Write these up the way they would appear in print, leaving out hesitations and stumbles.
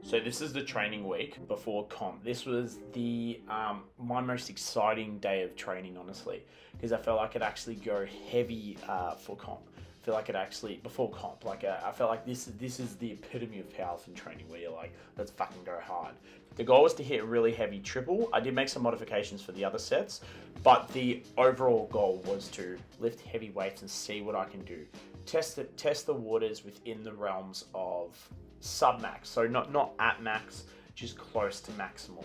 So this is the training week before comp. This was the my most exciting day of training, honestly, because I felt I could actually go heavy for comp. I feel like it actually before comp, like I felt like this is the epitome of powerlifting training, where you're like, let's fucking go hard. The goal was to hit a really heavy triple. I did make some modifications for the other sets, but the overall goal was to lift heavy weights and see what I can do. Test the waters within the realms of sub-max, so not at max, just close to maximal,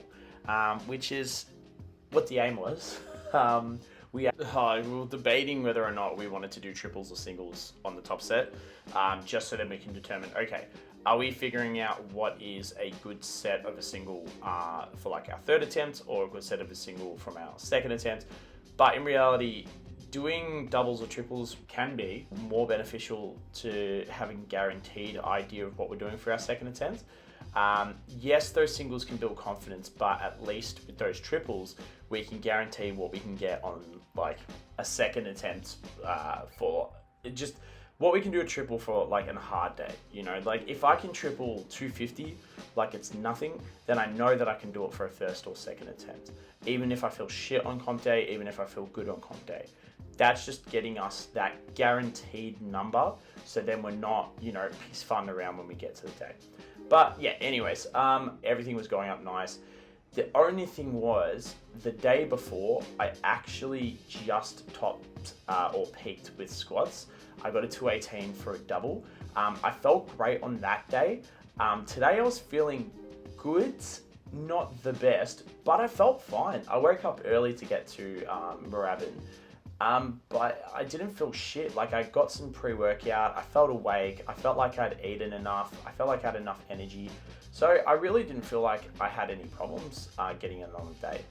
which is what the aim was. We were debating whether or not we wanted to do triples or singles on the top set, just so that we can determine, okay, are we figuring out what is a good set of a single for like our third attempt, or a good set of a single from our second attempt. But in reality, doing doubles or triples can be more beneficial to having guaranteed idea of what we're doing for our second attempt. Yes, those singles can build confidence, but at least with those triples, we can guarantee what we can get on like a second attempt for just what we can do a triple for, like in a hard day. You know, like if I can triple 250 like it's nothing, then I know that I can do it for a first or second attempt. Even if I feel shit on comp day, even if I feel good on comp day. That's just getting us that guaranteed number, so then we're not, you know, piss fun around when we get to the day. But yeah, anyways, everything was going up nice. The only thing was, the day before, I actually just topped or peaked with squats. I got a 218 for a double. I felt great on that day. Today I was feeling good, not the best, but I felt fine. I woke up early to get to Moorabbin. But I didn't feel shit. Like, I got some pre-workout, I felt awake, I felt like I'd eaten enough, I felt like I had enough energy. So I really didn't feel like I had any problems getting it on the day.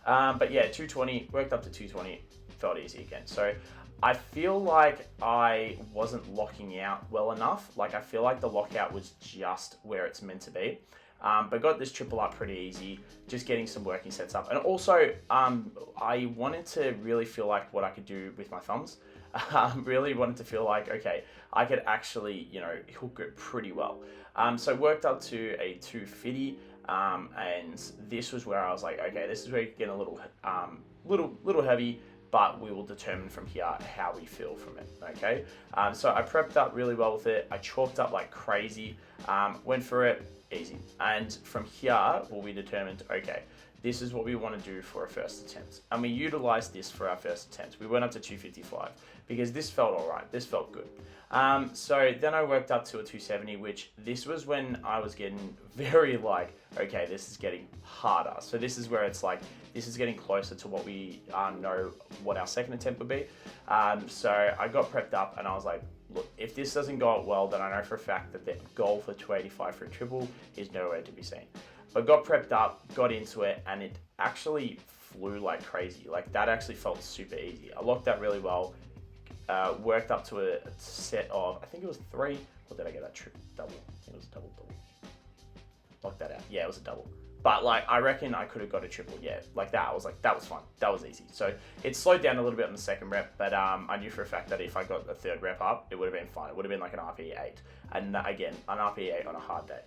But yeah, 220, worked up to 220, felt easy again. So I feel like I wasn't locking out well enough. Like, I feel like the lockout was just where it's meant to be. But got this triple up pretty easy, just getting some working sets up. And also, I wanted to really feel like what I could do with my thumbs. Really wanted to feel like, okay, I could actually, you know, hook it pretty well. So worked up to a 250, and this was where I was like, okay, this is where you get a little heavy, but we will determine from here how we feel from it, okay? So I prepped up really well with it. I chalked up like crazy, went for it, easy. And from here, well, we determined, okay, this is what we want to do for a first attempt. And we utilized this for our first attempt. We went up to 255 because this felt all right. This felt good. So then I worked up to a 270, which this was when I was getting very like, okay, this is getting harder. So this is where it's like, this is getting closer to what we know what our second attempt would be. So I got prepped up and I was like, look, if this doesn't go out well, then I know for a fact that the goal for 285 for a triple is nowhere to be seen. But got prepped up, got into it, and it actually flew like crazy. Like, that actually felt super easy. I locked that really well. Worked up to a set of, I think it was 3, or did I get that double? I think it was a double. Locked that out. Yeah, it was a double. But like, I reckon I could have got a triple, yeah. Like that, I was like, that was fun. That was easy. So it slowed down a little bit on the second rep, but I knew for a fact that if I got a third rep up, it would have been fine. It would have been like an RPE 8. And again, an RPE 8 on a hard day.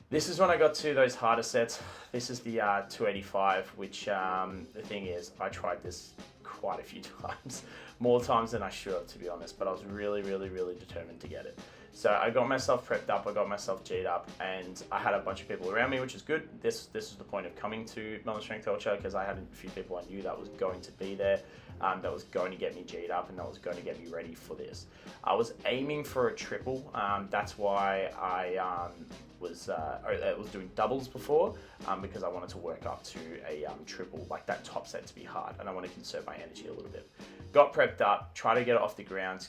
This is when I got to those harder sets. This is the 285, which the thing is, I tried this quite a few times. More times than I should, to be honest, but I was really determined to get it. So I got myself prepped up, I got myself G'd up, and I had a bunch of people around me, which is good. This was the point of coming to Melbourne Strength Culture, because I had a few people I knew that was going to be there, that was going to get me G'd up, and that was going to get me ready for this. I was aiming for a triple. That's why I was doing doubles before, because I wanted to work up to a triple, like that top set to be hard, and I want to conserve my energy a little bit. Got prepped up, tried to get it off the ground,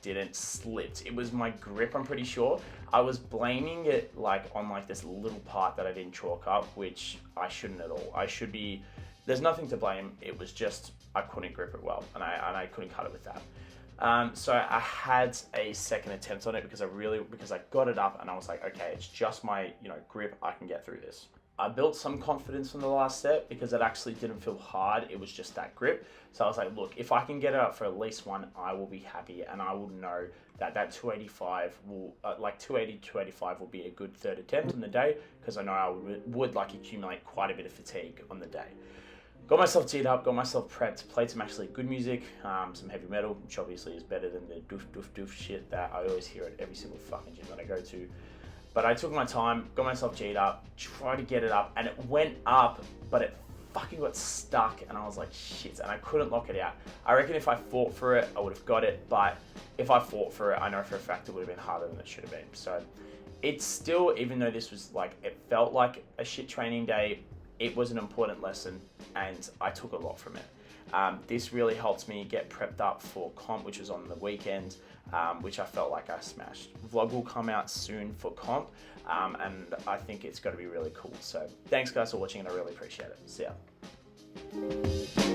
didn't, slipped. It was my grip, I'm pretty sure. I was blaming it like on like this little part that I didn't chalk up, which I shouldn't at all. I should be, there's nothing to blame. It was just, I couldn't grip it well, and I couldn't cut it with that. So I had a second attempt on it because I got it up and I was like, okay, it's just my, you know, grip, I can get through this. I built some confidence from the last set because it actually didn't feel hard. It was just that grip. So I was like, look, if I can get it up for at least one, I will be happy, and I will know that 285 will, like 280, 285 will be a good third attempt on the day, because I know I would like accumulate quite a bit of fatigue on the day. Got myself teed up, got myself prepped, played some actually good music, some heavy metal, which obviously is better than the doof doof doof shit that I always hear at every single fucking gym that I go to. But I took my time, got myself G'd up, tried to get it up, and it went up, but it fucking got stuck, and I was like, shit, and I couldn't lock it out. I reckon if I fought for it, I would have got it, but if I fought for it, I know for a fact it would have been harder than it should have been. So it's still, even though this was like, it felt like a shit training day, it was an important lesson, and I took a lot from it. This really helped me get prepped up for comp, which was on the weekend, which I felt like I smashed. Vlog will come out soon for comp, and I think it's going to be really cool. So thanks guys for watching, and I really appreciate it. See ya.